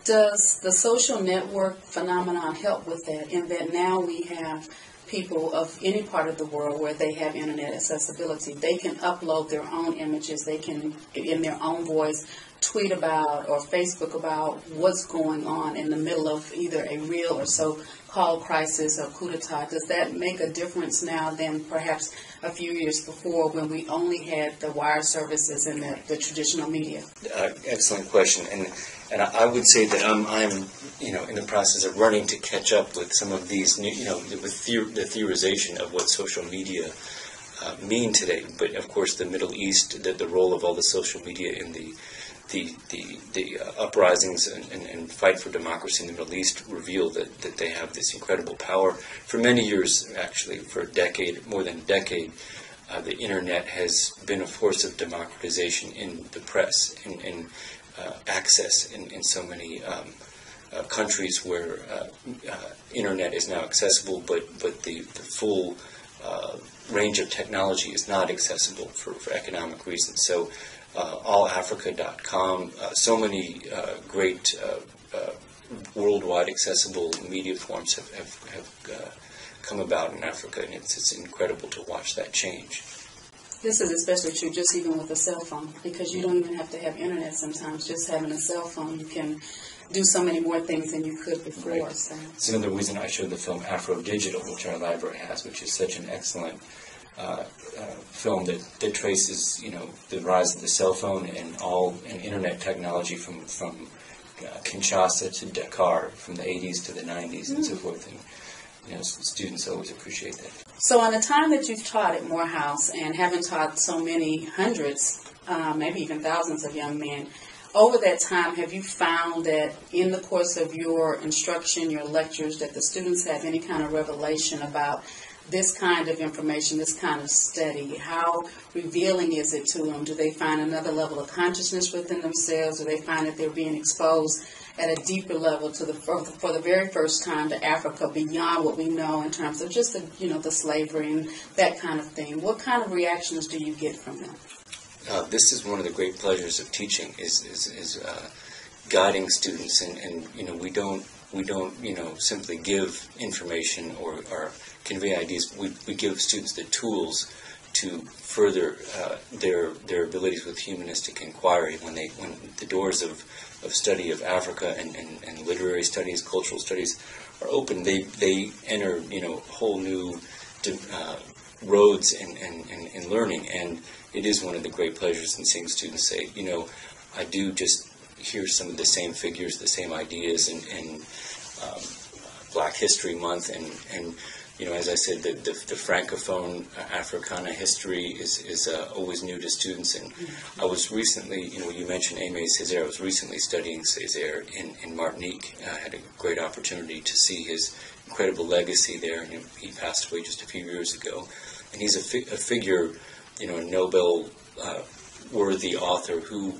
Does the social network phenomenon help with that, in that now we have people of any part of the world where they have internet accessibility? They can upload their own images, they can, in their own voice, tweet about or Facebook about what's going on in the middle of either a real or so-called crisis or coup d'etat. Does that make a difference now than perhaps a few years before, when we only had the wire services and the traditional media? Excellent question, and I would say that I'm in the process of running to catch up with some of these new, with the theorization of what social media mean today. But of course, the Middle East, the role of all the social media in the uprisings and fight for democracy in the Middle East reveal that they have this incredible power. For many years, actually, for a decade, more than a decade, the internet has been a force of democratization in the press and access in so many countries where internet is now accessible, but the full range of technology is not accessible for economic reasons. So allafrica.com, so many great worldwide accessible media forms have come about in Africa, and it's incredible to watch that change. This is especially true just even with a cell phone, because you don't even have to have internet sometimes. Just having a cell phone, you can do so many more things than you could before. Right. So. It's another reason I showed the film Afro Digital, which our library has, which is such an excellent film that traces, the rise of the cell phone and internet technology from Kinshasa to Dakar, from the 80s to the 90s and so forth. And students always appreciate that. So in the time that you've taught at Morehouse, and having taught so many hundreds, maybe even thousands of young men, over that time, have you found that in the course of your instruction, your lectures, that the students have any kind of revelation about this kind of information, this kind of study? How revealing is it to them? Do they find another level of consciousness within themselves? Do they find that they're being exposed at a deeper level to for the very first time to Africa, beyond what we know in terms of just the slavery and that kind of thing? What kind of reactions do you get from them? This is one of the great pleasures of teaching, is guiding students, and we don't simply give information or convey ideas. We give students the tools to further their abilities with humanistic inquiry. When the doors of study of Africa and literary studies, cultural studies are open, they enter whole new roads in learning. And it is one of the great pleasures in seeing students say, I do just hear some of the same figures, the same ideas in Black History Month, and as I said, the Francophone Africana history is always new to students. And I was recently, you mentioned Aimé Césaire. I was recently studying Césaire in Martinique. I had a great opportunity to see his incredible legacy there. And he passed away just a few years ago. And he's a figure, a Nobel-worthy author who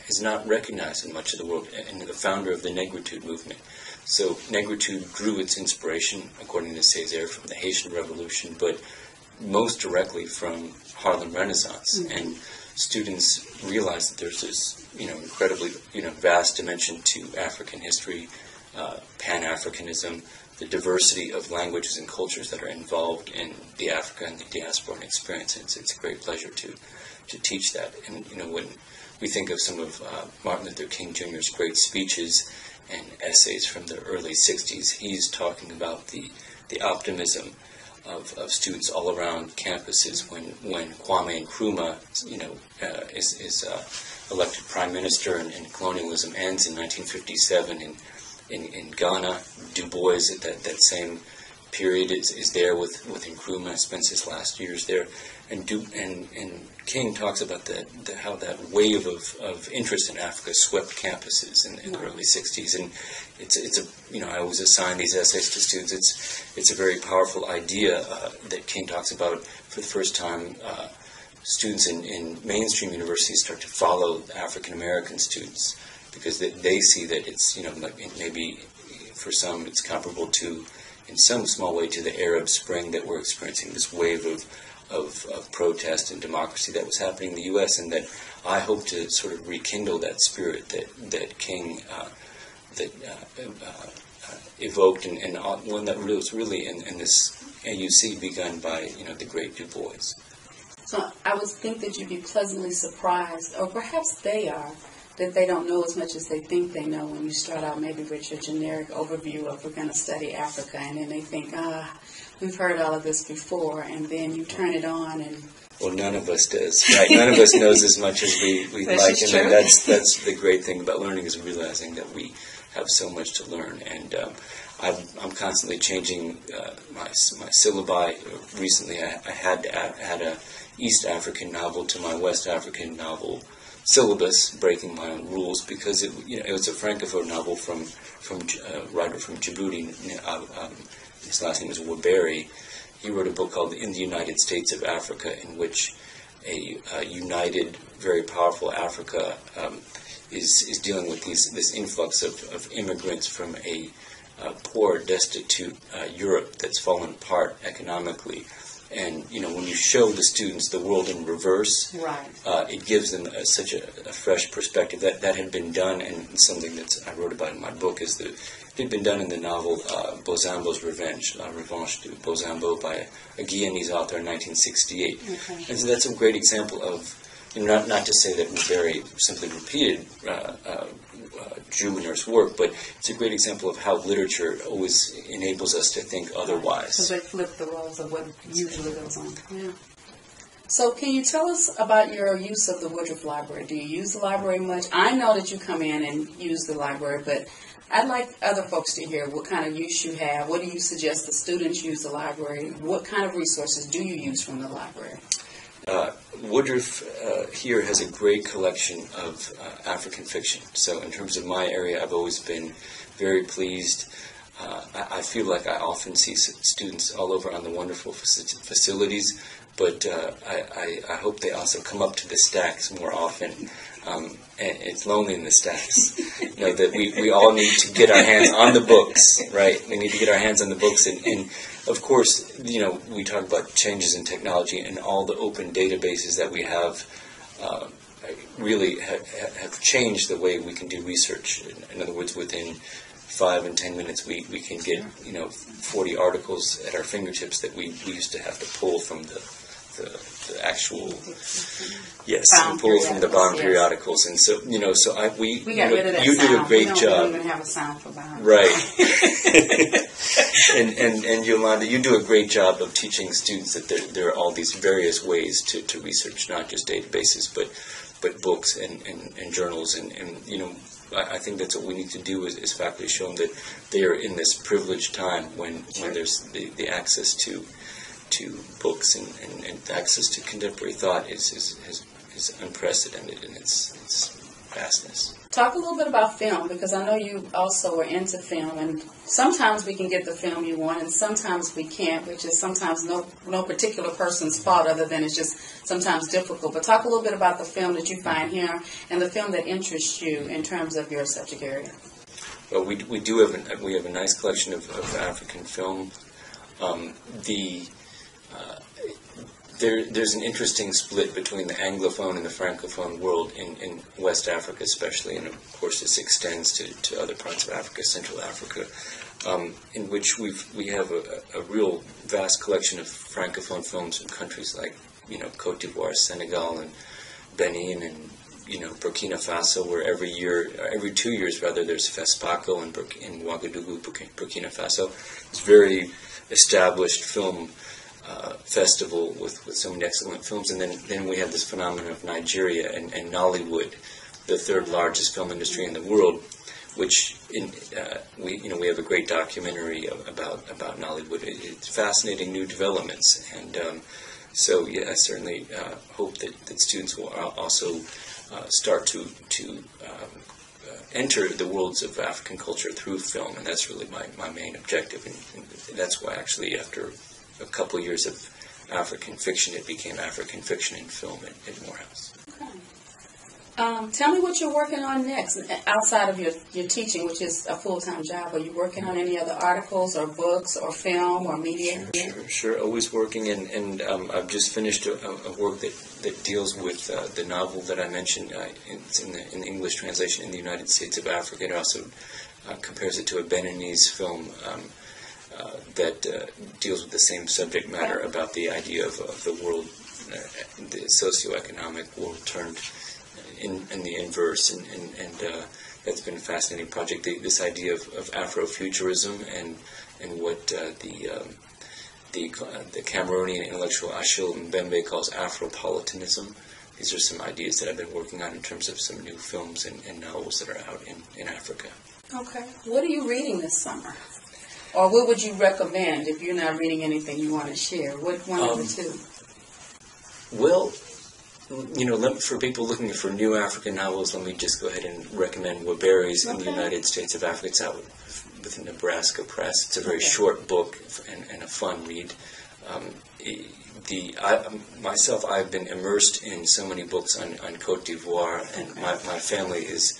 is not recognized in much of the world, and the founder of the Negritude movement. So Negritude drew its inspiration, according to Césaire, from the Haitian Revolution, but most directly from Harlem Renaissance. Mm-hmm. And students realize that there's this, incredibly, vast dimension to African history, Pan-Africanism, the diversity of languages and cultures that are involved in the Africa and the diasporan experience. It's a great pleasure to teach that. And, when we think of some of Martin Luther King Jr.'s great speeches and essays from the early 60s, he's talking about the optimism of students all around campuses when Kwame Nkrumah, is elected prime minister and colonialism ends in 1957 in Ghana. Du Bois at that same period is there with Nkrumah, spends his last years there, and King talks about how that wave of interest in Africa swept campuses in the early 60s, and it's I always assign these essays to students. It's a very powerful idea that King talks about. For the first time, students in mainstream universities start to follow African American students, because they see that it's maybe for some it's comparable to, in some small way, to the Arab Spring that we're experiencing, this wave of protest and democracy that was happening in the U.S., and that I hope to sort of rekindle that spirit that King evoked, and one that was really in this AUC begun by the great Du Bois. So I would think that you'd be pleasantly surprised, or perhaps they are, that they don't know as much as they think they know when you start out maybe with your generic overview of we're going to study Africa, and then they think, we've heard all of this before, and then you turn it on and... Well, none of us does, right? None of us knows as much as we like, and that's the great thing about learning, is realizing that we have so much to learn, and I'm constantly changing my syllabi. Recently, I had a East African novel to my West African novel syllabus, breaking my own rules, because it was a Francophone novel from a writer from Djibouti. His last name is Waberi. He wrote a book called In the United States of Africa, in which a united, very powerful Africa is dealing with this influx of immigrants from a poor, destitute Europe that's fallen apart economically. And when you show the students the world in reverse, right, it gives them such a fresh perspective. That had been done, and something that I wrote about in my book is that it had been done in the novel Bozambo's Revenge, La Revanche de Bozambo, by a Guyanese author in 1968. Okay. And so that's a great example of, not to say that Barry simply repeated Juvener's work, but it's a great example of how literature always enables us to think otherwise. Because they flip the roles of what usually goes on. Yeah. So can you tell us about your use of the Woodruff Library? Do you use the library much? I know that you come in and use the library, but I'd like other folks to hear what kind of use you have. What do you suggest the students use the library? What kind of resources do you use from the library? Woodruff here has a great collection of African fiction. So in terms of my area, I've always been very pleased. I feel like I often see students all over on the wonderful facilities, but I hope they also come up to the stacks more often. And it's lonely in the stacks. That we all need to get our hands on the books, right? We need to get our hands on the books, and of course, we talk about changes in technology, and all the open databases that we have really have changed the way we can do research. In other words, within 5 and 10 minutes, we can get 40 articles at our fingertips that we used to have to pull from the actual pull from the bound periodicals, and so we got rid of that you sound. do a great job. We don't even have a sound for bound. Right. and Yolanda, you do a great job of teaching students that there are all these various ways to research, not just databases, but books and journals, and I think that's what we need to do as faculty, show them that they are in this privileged time when there's the access to books and access to contemporary thought is unprecedented in its vastness. Talk a little bit about film, because I know you also are into film, and sometimes we can get the film you want, and sometimes we can't, which is sometimes no particular person's fault, other than it's just sometimes difficult. But talk a little bit about the film that you find here, and the film that interests you in terms of your subject area. Well, we have a nice collection of African film. There's an interesting split between the Anglophone and the Francophone world in West Africa especially, and of course this extends to other parts of Africa, Central Africa, in which we have a real vast collection of Francophone films from countries like Cote d'Ivoire, Senegal, and Benin, and Burkina Faso, where every 2 years rather, there's FESPACO in Ouagadougou, Burkina Faso. It's very established film festival with so many excellent films, and then we have this phenomenon of Nigeria and Nollywood, the third largest film industry in the world, which we have a great documentary about Nollywood. It's fascinating new developments, and so I certainly hope that students will also start to enter the worlds of African culture through film, and that's really my main objective, and that's why actually after a couple of years of African fiction, it became African fiction in film at Morehouse. Okay. Tell me what you're working on next, outside of your teaching, which is a full-time job. Are you working on any other articles or books or film or media? Sure. Always working, and I've just finished a work that deals with the novel that I mentioned. It's in the English translation, In the United States of Africa. It also compares it to a Beninese film that deals with the same subject matter about the idea of the world, the socioeconomic world turned in the inverse, and that's been a fascinating project. This idea of Afrofuturism and what the Cameroonian intellectual Achille Mbembe calls Afropolitanism. These are some ideas that I've been working on in terms of some new films and novels that are out in Africa. Okay. What are you reading this summer? Or what would you recommend if you're not reading anything you want to share? What one of the two? Well, for people looking for new African novels, let me just go ahead and recommend Waberi's In the United States of Africa. It's out with the Nebraska Press. It's a very short book and a fun read. I've been immersed in so many books on Côte d'Ivoire, and my family is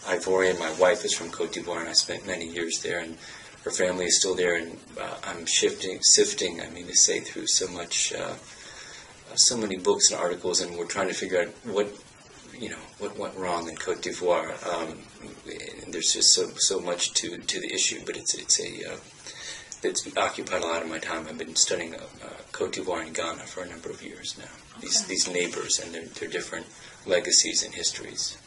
Ivorian. My wife is from Côte d'Ivoire, and I spent many years there, and her family is still there, and I'm sifting, through so many books and articles, and we're trying to figure out what went wrong in Côte d'Ivoire. There's just so much to the issue, but it's occupied a lot of my time. I've been studying Côte d'Ivoire and Ghana for a number of years now. These neighbors and their different legacies and histories.